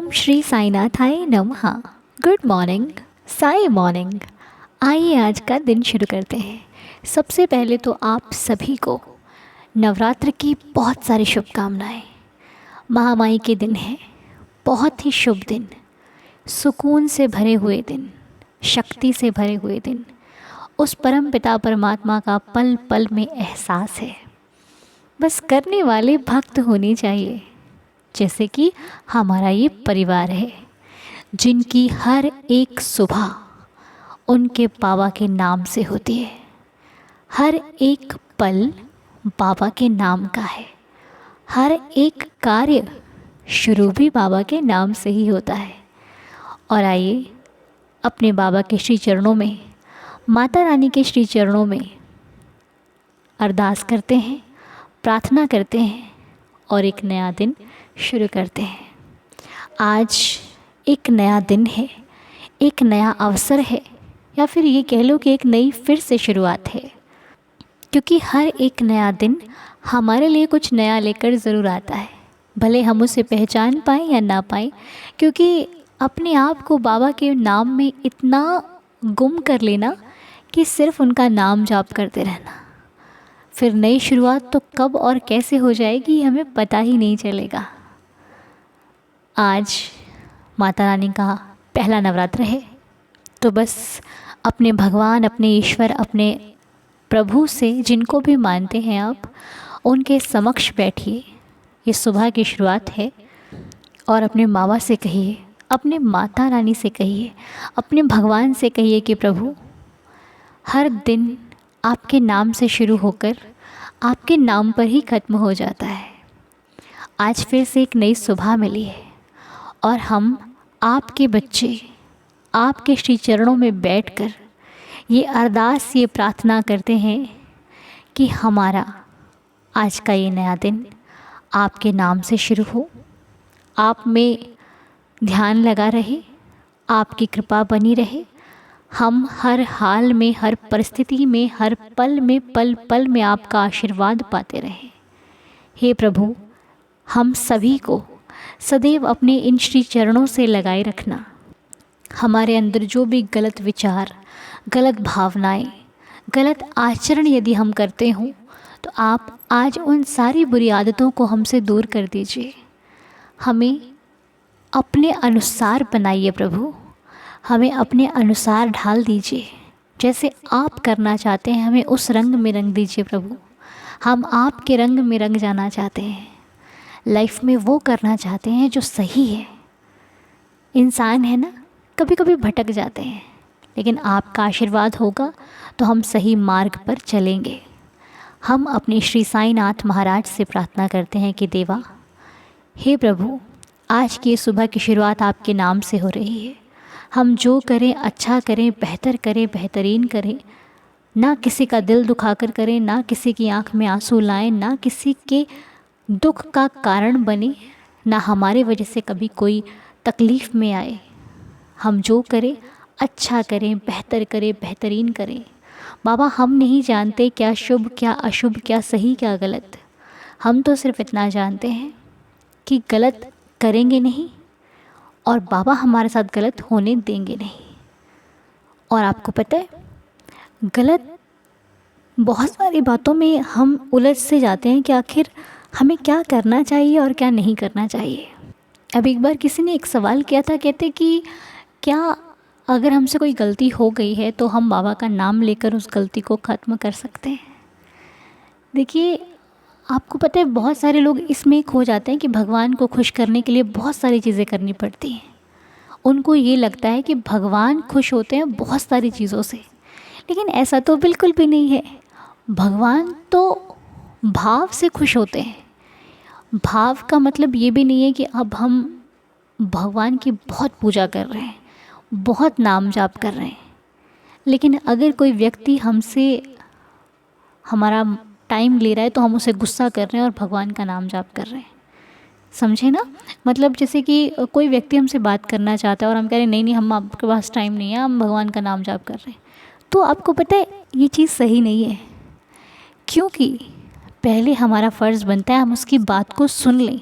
ओम श्री साईनाथाय नमः। Good morning, Sai morning. आइए आज का दिन शुरू करते हैं। सबसे पहले तो आप सभी को नवरात्र की बहुत सारी शुभकामनाएं। महामाई के दिन है, बहुत ही शुभ दिन, सुकून से भरे हुए दिन, शक्ति से भरे हुए दिन। उस परम पिता परमात्मा का पल पल में एहसास है। बस करने वाले भक्त होने चाहिए, जैसे कि हमारा ये परिवार है, जिनकी हर एक सुबह उनके बाबा के नाम से होती है। हर एक पल बाबा के नाम का है। हर एक कार्य शुरू भी बाबा के नाम से ही होता है। और आइए अपने बाबा के श्री चरणों में, माता रानी के श्री चरणों में अरदास करते हैं, प्रार्थना करते हैं और एक नया दिन शुरू करते हैं। आज एक नया दिन है, एक नया अवसर है, या फिर ये कह लो कि एक नई फिर से शुरुआत है। क्योंकि हर एक नया दिन हमारे लिए कुछ नया लेकर ज़रूर आता है, भले हम उसे पहचान पाएँ या ना पाएँ। क्योंकि अपने आप को बाबा के नाम में इतना गुम कर लेना कि सिर्फ उनका नाम जाप करते रहना, फिर नई शुरुआत तो कब और कैसे हो जाएगी हमें पता ही नहीं चलेगा। आज माता रानी का पहला नवरात्र है, तो बस अपने भगवान, अपने ईश्वर, अपने प्रभु से, जिनको भी मानते हैं आप, उनके समक्ष बैठिए। ये सुबह की शुरुआत है और अपने माँ से कहिए, अपने माता रानी से कहिए, अपने भगवान से कहिए कि प्रभु, हर दिन आपके नाम से शुरू होकर आपके नाम पर ही ख़त्म हो जाता है। आज फिर से एक नई सुबह मिली है और हम आपके बच्चे आपके श्री चरणों में बैठकर ये अरदास, ये प्रार्थना करते हैं कि हमारा आज का ये नया दिन आपके नाम से शुरू हो, आप में ध्यान लगा रहे, आपकी कृपा बनी रहे। हम हर हाल में, हर परिस्थिति में, हर पल में, पल पल में आपका आशीर्वाद पाते रहें। हे प्रभु, हम सभी को सदैव अपने इन श्री चरणों से लगाए रखना। हमारे अंदर जो भी गलत विचार, गलत भावनाएं, गलत आचरण यदि हम करते हों, तो आप आज उन सारी बुरी आदतों को हमसे दूर कर दीजिए। हमें अपने अनुसार बनाइए प्रभु, हमें अपने अनुसार ढाल दीजिए। जैसे आप करना चाहते हैं हमें उस रंग में रंग दीजिए प्रभु। हम आपके रंग में रंग जाना चाहते हैं, लाइफ में वो करना चाहते हैं जो सही है। इंसान है ना, कभी कभी भटक जाते हैं, लेकिन आपका आशीर्वाद होगा तो हम सही मार्ग पर चलेंगे। हम अपने श्री साईनाथ महाराज से प्रार्थना करते हैं कि देवा, हे प्रभु, आज की सुबह की शुरुआत आपके नाम से हो रही है। हम जो करें अच्छा करें, बेहतर करें, बेहतरीन करें, ना किसी का दिल दुखाकर करें, ना किसी की आंख में आंसू लाएं, ना किसी के दुख का कारण बने, ना हमारे वजह से कभी कोई तकलीफ़ में आए। हम जो करें अच्छा करें, बेहतर करें, बेहतरीन करें। बाबा, हम नहीं जानते क्या शुभ क्या अशुभ, क्या सही क्या गलत। हम तो सिर्फ इतना जानते हैं कि गलत करेंगे नहीं और बाबा हमारे साथ गलत होने देंगे नहीं। और आपको पता है, गलत बहुत सारी बातों में हम उलझ से जाते हैं कि आखिर हमें क्या करना चाहिए और क्या नहीं करना चाहिए। अब एक बार किसी ने एक सवाल किया था, कहते कि क्या अगर हमसे कोई गलती हो गई है तो हम बाबा का नाम लेकर उस गलती को ख़त्म कर सकते हैं। देखिए, आपको पता है बहुत सारे लोग इसमें खो जाते हैं कि भगवान को खुश करने के लिए बहुत सारी चीज़ें करनी पड़ती हैं। उनको ये लगता है कि भगवान खुश होते हैं बहुत सारी चीज़ों से, लेकिन ऐसा तो बिल्कुल भी नहीं है। भगवान तो भाव से खुश होते हैं। भाव का मतलब ये भी नहीं है कि अब हम भगवान की बहुत पूजा कर रहे हैं, बहुत नाम जाप कर रहे हैं, लेकिन अगर कोई व्यक्ति हमसे हमारा टाइम ले रहा है तो हम उसे गुस्सा कर रहे हैं और भगवान का नाम जाप कर रहे हैं। समझे ना? मतलब जैसे कि कोई व्यक्ति हमसे बात करना चाहता है और हम कह रहे हैं नहीं नहीं, हम आपके पास टाइम नहीं है, हम भगवान का नाम जाप कर रहे हैं, तो आपको पता है ये चीज़ सही नहीं है। क्योंकि पहले हमारा फ़र्ज़ बनता है हम उसकी बात को सुन लें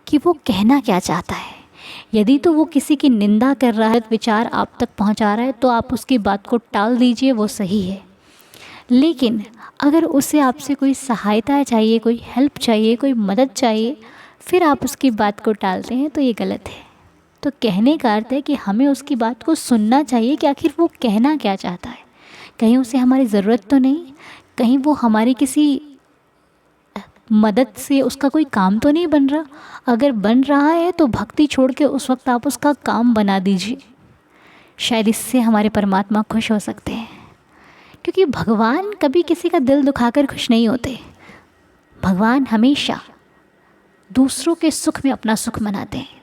कि वो कहना क्या चाहता है, यदि तो वो किसी की निंदा कर रहा है, विचार आप तक पहुंचा रहा है, तो आप उसकी बात को टाल दीजिए, वो सही है। लेकिन अगर उसे आपसे कोई सहायता चाहिए, कोई हेल्प चाहिए, कोई मदद चाहिए, फिर आप उसकी बात को टालते हैं, तो ये गलत है। तो कहने का अर्थ है कि हमें उसकी बात को सुनना चाहिए कि आखिर वो कहना क्या चाहता है। कहीं उसे हमारी ज़रूरत तो नहीं, कहीं वो हमारी किसी मदद से उसका कोई काम तो नहीं बन रहा। अगर बन रहा है तो भक्ति छोड़ के उस वक्त आप उसका काम बना दीजिए। शायद इससे हमारे परमात्मा खुश हो सकते हैं, क्योंकि भगवान कभी किसी का दिल दुखाकर खुश नहीं होते। भगवान हमेशा दूसरों के सुख में अपना सुख मनाते हैं।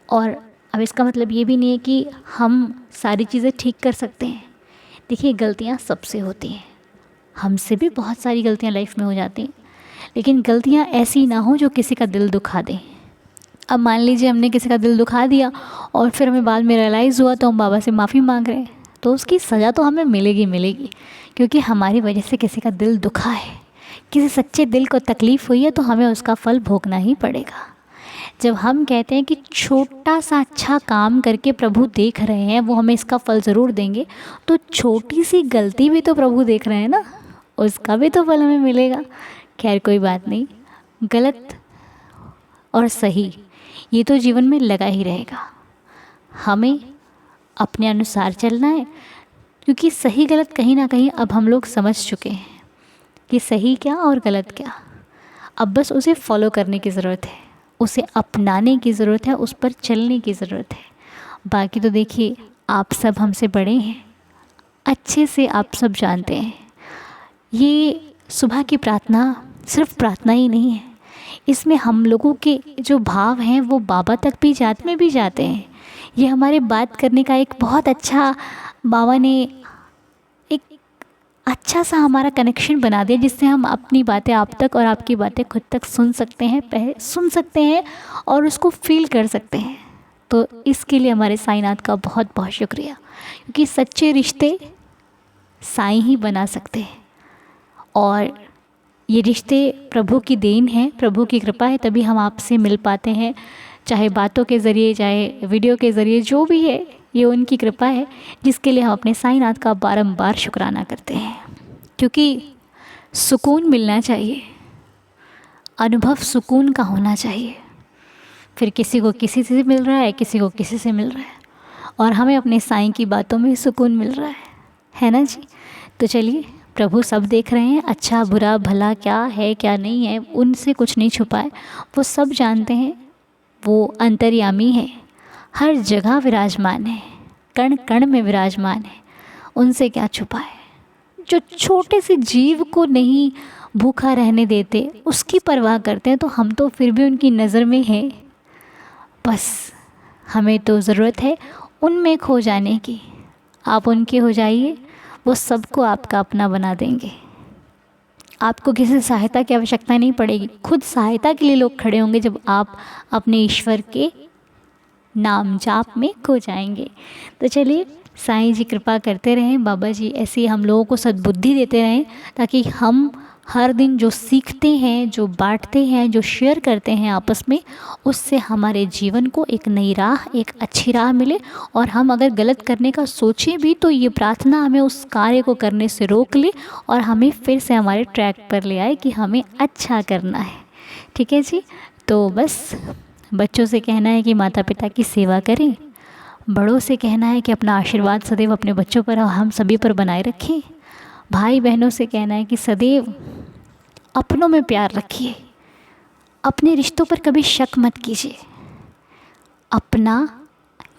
और अब इसका मतलब ये भी नहीं है कि हम सारी चीज़ें ठीक कर सकते हैं। देखिए, गलतियाँ सबसे होती हैं, हमसे भी बहुत सारी गलतियाँ लाइफ में हो जाती हैं, लेकिन गलतियाँ ऐसी ना हो जो किसी का दिल दुखा दें। अब मान लीजिए हमने किसी का दिल दुखा दिया और फिर हमें बाद में रियलाइज़ हुआ तो हम बाबा से माफ़ी मांग रहे हैं, तो उसकी सज़ा तो हमें मिलेगी मिलेगी, क्योंकि हमारी वजह से किसी का दिल दुखा है, किसी सच्चे दिल को तकलीफ़ हुई है, तो हमें उसका फल भोगना ही पड़ेगा। जब हम कहते हैं कि छोटा सा अच्छा काम करके प्रभु देख रहे हैं, वो हमें इसका फल ज़रूर देंगे, तो छोटी सी गलती भी तो प्रभु देख रहे हैं ना, उसका भी तो फल हमें मिलेगा। खैर कोई बात नहीं, गलत और सही ये तो जीवन में लगा ही रहेगा। हमें अपने अनुसार चलना है, क्योंकि सही गलत कहीं ना कहीं अब हम लोग समझ चुके हैं कि सही क्या और गलत क्या। अब बस उसे फॉलो करने की ज़रूरत है, उसे अपनाने की ज़रूरत है, उस पर चलने की ज़रूरत है। बाकी तो देखिए, आप सब हमसे बड़े हैं, अच्छे से आप सब जानते हैं। ये सुबह की प्रार्थना सिर्फ प्रार्थना ही नहीं है, इसमें हम लोगों के जो भाव हैं वो बाबा तक भी जाते हैं। ये हमारे बात करने का एक बहुत अच्छा, बाबा ने एक अच्छा सा हमारा कनेक्शन बना दिया, जिससे हम अपनी बातें आप तक और आपकी बातें खुद तक सुन सकते हैं और उसको फील कर सकते हैं। तो इसके लिए हमारे साईनाथ का बहुत बहुत शुक्रिया, क्योंकि सच्चे रिश्ते साईं ही बना सकते हैं। और ये रिश्ते प्रभु की देन है, प्रभु की कृपा है, तभी हम आपसे मिल पाते हैं, चाहे बातों के ज़रिए, चाहे वीडियो के ज़रिए, जो भी है ये उनकी कृपा है, जिसके लिए हम अपने साईनाथ का बारंबार शुक्राना करते हैं। क्योंकि सुकून मिलना चाहिए, अनुभव सुकून का होना चाहिए। फिर किसी को किसी से मिल रहा है, किसी को किसी से मिल रहा है, और हमें अपने साईं की बातों में सुकून मिल रहा है ना जी। तो चलिए, प्रभु सब देख रहे हैं, अच्छा बुरा भला क्या है क्या नहीं है, उनसे कुछ नहीं छुपा है, वो सब जानते हैं। वो अंतर्यामी है, हर जगह विराजमान है, कण कण में विराजमान है, उनसे क्या छुपा है। जो छोटे से जीव को नहीं भूखा रहने देते, उसकी परवाह करते हैं, तो हम तो फिर भी उनकी नज़र में हैं। बस हमें तो ज़रूरत है उनमें खो जाने की। आप उनके हो जाइए, वो सबको आपका अपना बना देंगे। आपको किसी सहायता की आवश्यकता नहीं पड़ेगी, खुद सहायता के लिए लोग खड़े होंगे जब आप अपने ईश्वर के नाम जाप में खो जाएंगे। तो चलिए, साईं जी कृपा करते रहें, बाबा जी ऐसी हम लोगों को सद्बुद्धि देते रहें, ताकि हम हर दिन जो सीखते हैं, जो बांटते हैं, जो शेयर करते हैं आपस में, उससे हमारे जीवन को एक नई राह, एक अच्छी राह मिले। और हम अगर गलत करने का सोचें भी, तो ये प्रार्थना हमें उस कार्य को करने से रोक ले और हमें फिर से हमारे ट्रैक पर ले आए कि हमें अच्छा करना है। ठीक है जी। तो बस बच्चों से कहना है कि माता पिता की सेवा करें, बड़ों से कहना है कि अपना आशीर्वाद सदैव अपने बच्चों पर और हम सभी पर बनाए रखें। भाई बहनों से कहना है कि सदैव अपनों में प्यार रखिए, अपने रिश्तों पर कभी शक मत कीजिए। अपना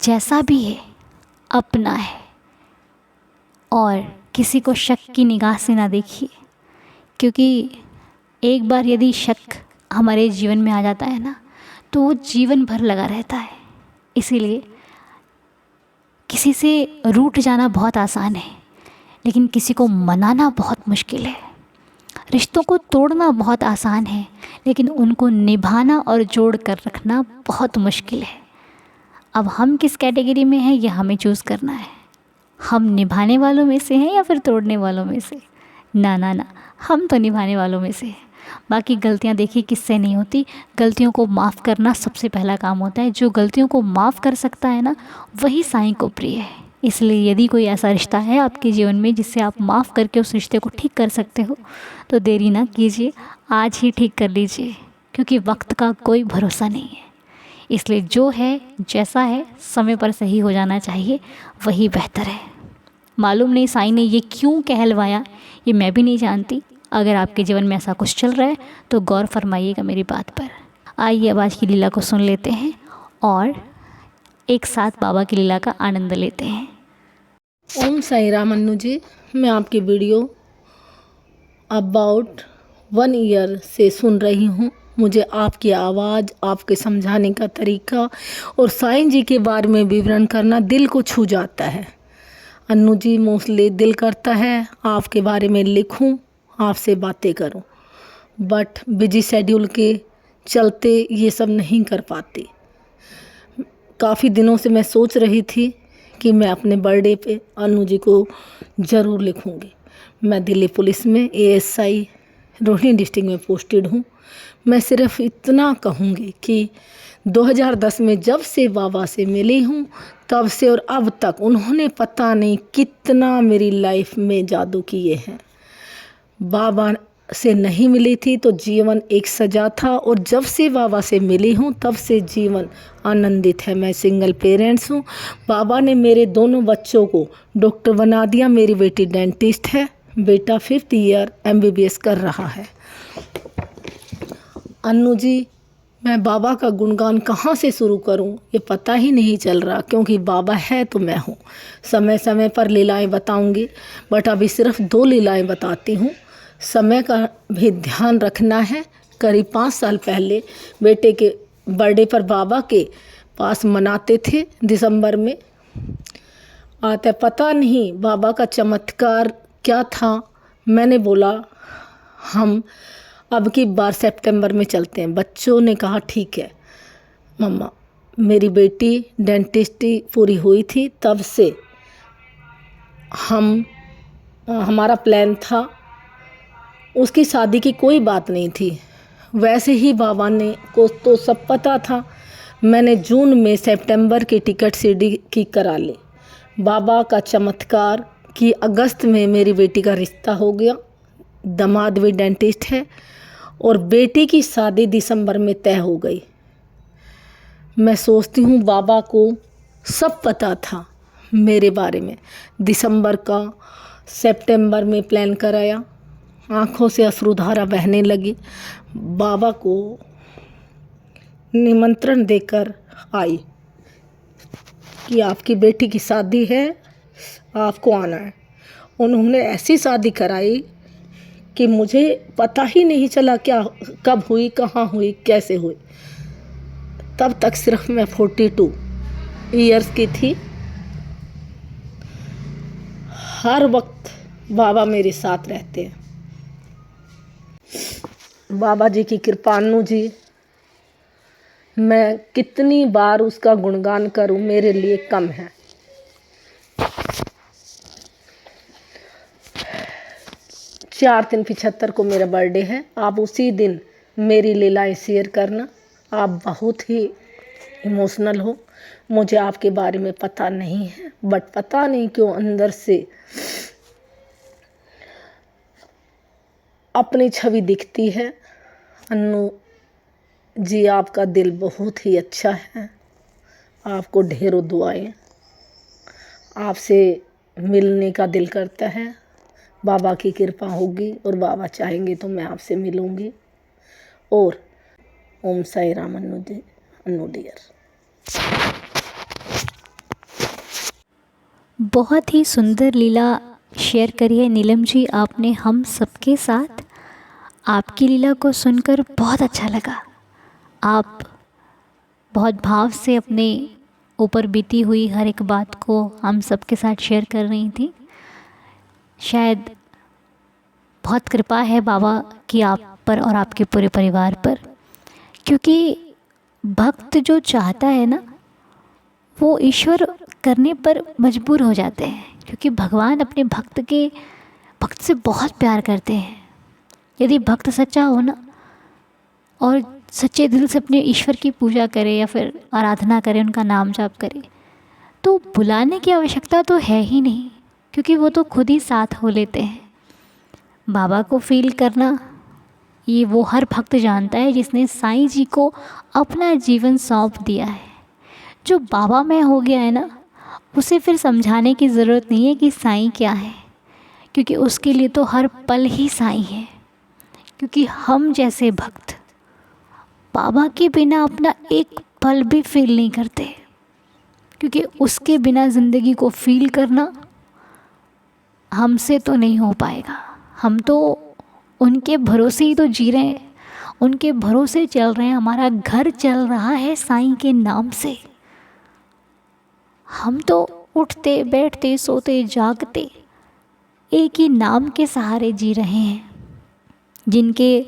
जैसा भी है अपना है, और किसी को शक की निगाह से ना देखिए, क्योंकि एक बार यदि शक हमारे जीवन में आ जाता है ना, तो वो जीवन भर लगा रहता है। इसीलिए किसी से रूठ जाना बहुत आसान है, लेकिन किसी को मनाना बहुत मुश्किल है। रिश्तों को तोड़ना बहुत आसान है, लेकिन उनको निभाना और जोड़ कर रखना बहुत मुश्किल है। अब हम किस कैटेगरी में हैं, ये हमें चूज़ करना है। हम निभाने वालों में से हैं या फिर तोड़ने वालों में से? ना ना ना, हम तो निभाने वालों में से हैं। बाकी गलतियाँ देखिए किससे नहीं होती, गलतियों को माफ़ करना सबसे पहला काम होता है। जो गलतियों को माफ़ कर सकता है ना, वही साईं को प्रिय है। इसलिए यदि कोई ऐसा रिश्ता है आपके जीवन में जिससे आप माफ़ करके उस रिश्ते को ठीक कर सकते हो, तो देरी ना कीजिए, आज ही ठीक कर लीजिए, क्योंकि वक्त का कोई भरोसा नहीं है। इसलिए जो है जैसा है समय पर सही हो जाना चाहिए, वही बेहतर है। मालूम नहीं साईं ने ये क्यों कहलवाया, ये मैं भी नहीं जानती। अगर आपके जीवन में ऐसा कुछ चल रहा है तो गौर फरमाइएगा मेरी बात पर। आइए अब आज की लीला को सुन लेते हैं और एक साथ बाबा की लीला का आनंद लेते हैं। ओम साई राम अन्नू जी, मैं आपकी वीडियो अबाउट 1 ईयर से सुन रही हूँ। मुझे आपकी आवाज़, आपके समझाने का तरीका और साईं जी के बारे में विवरण करना दिल को छू जाता है। अन्नू जी, मोस्टली दिल करता है आपके बारे में लिखूं, आपसे बातें करूं, बट बिजी शेड्यूल के चलते ये सब नहीं कर पाती। काफ़ी दिनों से मैं सोच रही थी कि मैं अपने बर्थडे पे अन्नू जी को ज़रूर लिखूंगी। मैं दिल्ली पुलिस में ASI रोहिणी डिस्ट्रिक्ट में पोस्टेड हूँ। मैं सिर्फ इतना कहूँगी कि 2010 में जब से बाबा से मिली हूँ, तब से और अब तक उन्होंने पता नहीं कितना मेरी लाइफ में जादू किए हैं। बाबा से नहीं मिली थी तो जीवन एक सजा था, और जब से बाबा से मिली हूँ तब से जीवन आनंदित है। मैं सिंगल पेरेंट्स हूँ। बाबा ने मेरे दोनों बच्चों को डॉक्टर बना दिया। मेरी बेटी डेंटिस्ट है, बेटा 5th ईयर MBBS कर रहा है। अन्नू जी, मैं बाबा का गुणगान कहाँ से शुरू करूँ ये पता ही नहीं चल रहा, क्योंकि बाबा है तो मैं हूँ। समय समय पर लीलाएं बताऊँगी, बट अभी सिर्फ 2 लीलाएं बताती हूँ। समय का भी ध्यान रखना है। करीब 5 साल पहले बेटे के बर्थडे पर बाबा के पास मनाते थे दिसंबर में। आता पता नहीं बाबा का चमत्कार क्या था। मैंने बोला हम अब की बार सितंबर में चलते हैं। बच्चों ने कहा ठीक है मम्मा। मेरी बेटी डेंटिस्टी पूरी हुई थी, तब से हमारा प्लान था। उसकी शादी की कोई बात नहीं थी। वैसे ही बाबा ने को तो सब पता था। मैंने जून में सितंबर की टिकट CD की करा ली। बाबा का चमत्कार कि अगस्त में मेरी बेटी का रिश्ता हो गया। दामाद भी डेंटिस्ट है और बेटी की शादी दिसंबर में तय हो गई। मैं सोचती हूँ बाबा को सब पता था मेरे बारे में। दिसंबर का सितंबर में प्लान कराया। आँखों से अश्रुधारा बहने लगी। बाबा को निमंत्रण देकर आई कि आपकी बेटी की शादी है, आपको आना है। उन्होंने ऐसी शादी कराई कि मुझे पता ही नहीं चला क्या कब हुई, कहाँ हुई, कैसे हुई। तब तक सिर्फ मैं 42 ईयर्स की थी। हर वक्त बाबा मेरे साथ रहते हैं। बाबा जी की कृपा अन्नू जी, मैं कितनी बार उसका गुणगान करूं मेरे लिए कम है। चार 3/75 को मेरा बर्थडे है। आप उसी दिन मेरी लीलाएं शेयर करना। आप बहुत ही इमोशनल हो। मुझे आपके बारे में पता नहीं है, बट पता नहीं क्यों अंदर से अपनी छवि दिखती है। अन्नू जी, आपका दिल बहुत ही अच्छा है। आपको ढेरों दुआएं। आपसे मिलने का दिल करता है। बाबा की कृपा होगी और बाबा चाहेंगे तो मैं आपसे मिलूंगी। और ओम साई राम अन्नू जी, अन्नू डियर। बहुत ही सुंदर लीला शेयर करी है नीलम जी आपने हम सबके साथ। आपकी लीला को सुनकर बहुत अच्छा लगा। आप बहुत भाव से अपने ऊपर बीती हुई हर एक बात को हम सबके साथ शेयर कर रही थी। शायद बहुत कृपा है बाबा की आप पर और आपके पूरे परिवार पर, क्योंकि भक्त जो चाहता है ना, वो ईश्वर करने पर मजबूर हो जाते हैं, क्योंकि भगवान अपने भक्त से बहुत प्यार करते हैं। यदि भक्त सच्चा हो ना और सच्चे दिल से अपने ईश्वर की पूजा करे या फिर आराधना करे, उनका नाम जाप करे, तो बुलाने की आवश्यकता तो है ही नहीं, क्योंकि वो तो खुद ही साथ हो लेते हैं। बाबा को फील करना ये वो हर भक्त जानता है जिसने साईं जी को अपना जीवन सौंप दिया है। जो बाबा में हो गया है ना, उसे फिर समझाने की ज़रूरत नहीं है कि साईं क्या है, क्योंकि उसके लिए तो हर पल ही साईं है। क्योंकि हम जैसे भक्त बाबा के बिना अपना एक पल भी फील नहीं करते, क्योंकि उसके बिना ज़िंदगी को फील करना हमसे तो नहीं हो पाएगा। हम तो उनके भरोसे ही तो जी रहे हैं, उनके भरोसे चल रहे हैं, हमारा घर चल रहा है साईं के नाम से। हम तो उठते बैठते सोते जागते एक ही नाम के सहारे जी रहे हैं, जिनके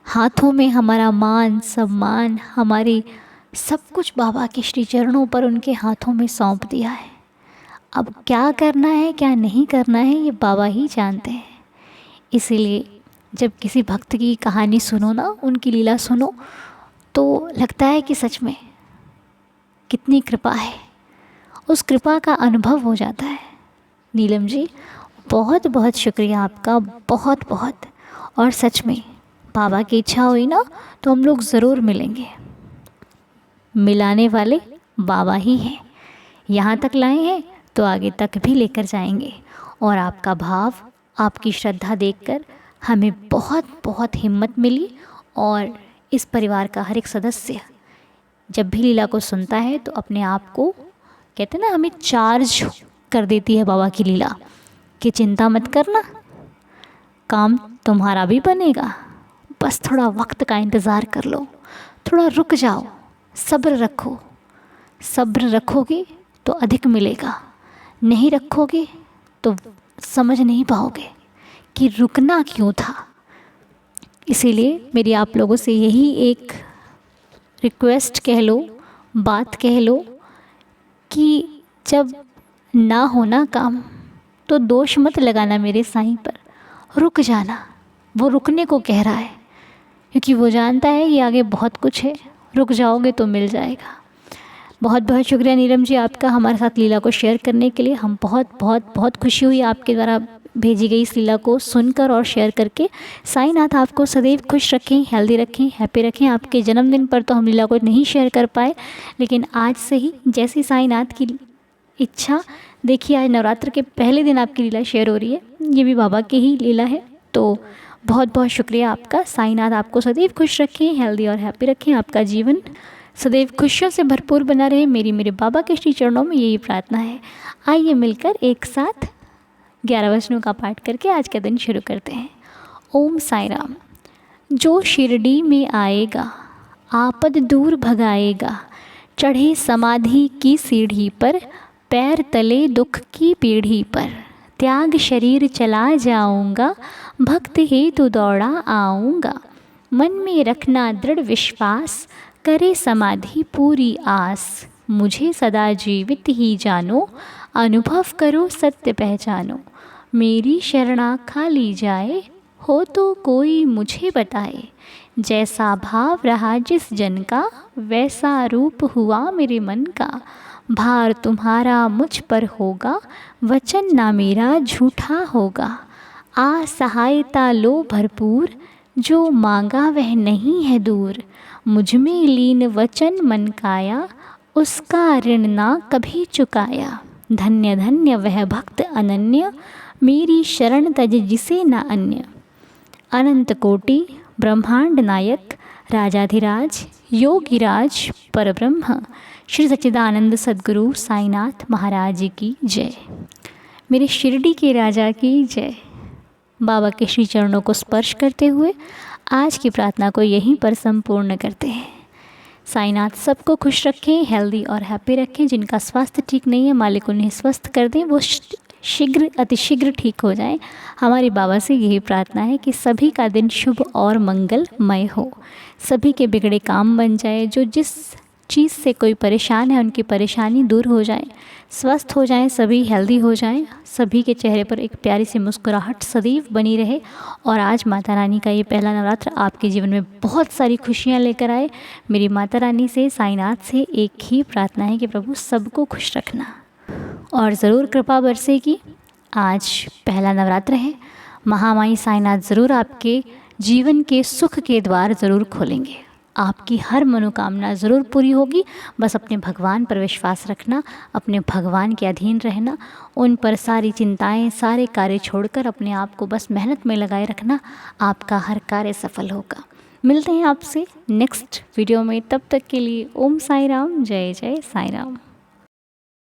हाथों में हमारा मान सम्मान, हमारी सब कुछ बाबा के श्री चरणों पर उनके हाथों में सौंप दिया है। अब क्या करना है क्या नहीं करना है ये बाबा ही जानते हैं। इसीलिए जब किसी भक्त की कहानी सुनो ना, उनकी लीला सुनो, तो लगता है कि सच में कितनी कृपा है, उस कृपा का अनुभव हो जाता है। नीलम जी बहुत बहुत शुक्रिया आपका, बहुत बहुत। और सच में बाबा की इच्छा हुई ना तो हम लोग ज़रूर मिलेंगे। मिलाने वाले बाबा ही हैं, यहाँ तक लाए हैं तो आगे तक भी लेकर जाएंगे। और आपका भाव, आपकी श्रद्धा देखकर हमें बहुत बहुत हिम्मत मिली। और इस परिवार का हर एक सदस्य जब भी लीला को सुनता है तो अपने आप को, कहते हैं ना, हमें चार्ज कर देती है बाबा की लीला कि चिंता मत करना, काम तुम्हारा भी बनेगा, बस थोड़ा वक्त का इंतज़ार कर लो, थोड़ा रुक जाओ, सब्र रखो। सब्र रखोगे तो अधिक मिलेगा, नहीं रखोगे तो समझ नहीं पाओगे कि रुकना क्यों था। इसीलिए मेरी आप लोगों से यही एक रिक्वेस्ट कह लो, बात कह लो कि जब ना होना काम तो दोष मत लगाना मेरे साईं पर, रुक जाना। वो रुकने को कह रहा है, क्योंकि वो जानता है कि आगे बहुत कुछ है, रुक जाओगे तो मिल जाएगा। बहुत बहुत शुक्रिया नीलम जी आपका हमारे साथ लीला को शेयर करने के लिए। हम बहुत बहुत बहुत खुशी हुई आपके द्वारा भेजी गई इस लीला को सुनकर और शेयर करके। साईनाथ आपको सदैव खुश रखें, हेल्दी रखें, हैप्पी रखें। आपके जन्मदिन पर तो हम लीला को नहीं शेयर कर पाए, लेकिन आज से ही जैसी साईनाथ की इच्छा, देखिए आज नवरात्र के पहले दिन आपकी लीला शेयर हो रही है, ये भी बाबा की ही लीला है। तो बहुत बहुत शुक्रिया आपका। साईनाथ आपको सदैव खुश रखें, हेल्दी और हैप्पी रखें, आपका जीवन सदैव खुशियों से भरपूर बना रहे। मेरे बाबा के श्री चरणों में यही प्रार्थना है। आइए मिलकर एक साथ 11 वचनों का पाठ करके आज का दिन शुरू करते हैं। ओम साई राम। जो शिरडी में आएगा आपद दूर भगाएगा, चढ़े समाधि की सीढ़ी पर, पैर तले दुख की पीढ़ी पर, त्याग शरीर चला जाऊंगा, भक्त हेतु दौड़ा आऊँगा, मन में रखना दृढ़ विश्वास, करे समाधि पूरी आस, मुझे सदा जीवित ही जानो, अनुभव करो सत्य पहचानो, मेरी शरणा खा ली जाए, हो तो कोई मुझे बताए, जैसा भाव रहा जिस जन का, वैसा रूप हुआ मेरे मन का, भार तुम्हारा मुझ पर होगा, वचन ना मेरा झूठा होगा, आ सहायता लो भरपूर, जो मांगा वह नहीं है दूर, मुझ में लीन वचन मन काया, उसका ऋण ना कभी चुकाया, धन्य धन्य वह भक्त अनन्य, मेरी शरण तज जिसे न अन्य, अनंत कोटि ब्रह्मांड नायक, राजाधिराज योगिराज परब्रह्म, श्री सच्चिदानंद सद्गुरु साईनाथ महाराज की जय। मेरे शिरडी के राजा की जय। बाबा के श्री चरणों को स्पर्श करते हुए आज की प्रार्थना को यहीं पर संपूर्ण करते हैं। साईनाथ सबको खुश रखें, हेल्दी और हैप्पी रखें। जिनका स्वास्थ्य ठीक नहीं है मालिक उन्हें स्वस्थ कर दें, वो शीघ्र अतिशीघ्र ठीक हो जाएं। हमारे बाबा से यही प्रार्थना है कि सभी का दिन शुभ और मंगलमय हो, सभी के बिगड़े काम बन जाए, जो जिस चीज़ से कोई परेशान है उनकी परेशानी दूर हो जाए, स्वस्थ हो जाएं, सभी हेल्दी हो जाएं, सभी के चेहरे पर एक प्यारी सी मुस्कुराहट सदैव बनी रहे। और आज माता रानी का ये पहला नवरात्र आपके जीवन में बहुत सारी खुशियाँ लेकर आए। मेरी माता रानी से, साईनाथ से एक ही प्रार्थना है कि प्रभु सबको खुश रखना और ज़रूर कृपा बरसेगी। आज पहला नवरात्र है, महामाई साईनाथ ज़रूर आपके जीवन के सुख के द्वार ज़रूर खोलेंगे, आपकी हर मनोकामना ज़रूर पूरी होगी। बस अपने भगवान पर विश्वास रखना, अपने भगवान के अधीन रहना, उन पर सारी चिंताएं, सारे कार्य छोड़कर अपने आप को बस मेहनत में लगाए रखना, आपका हर कार्य सफल होगा। मिलते हैं आपसे नेक्स्ट वीडियो में, तब तक के लिए ओम साई राम, जय जय साई राम।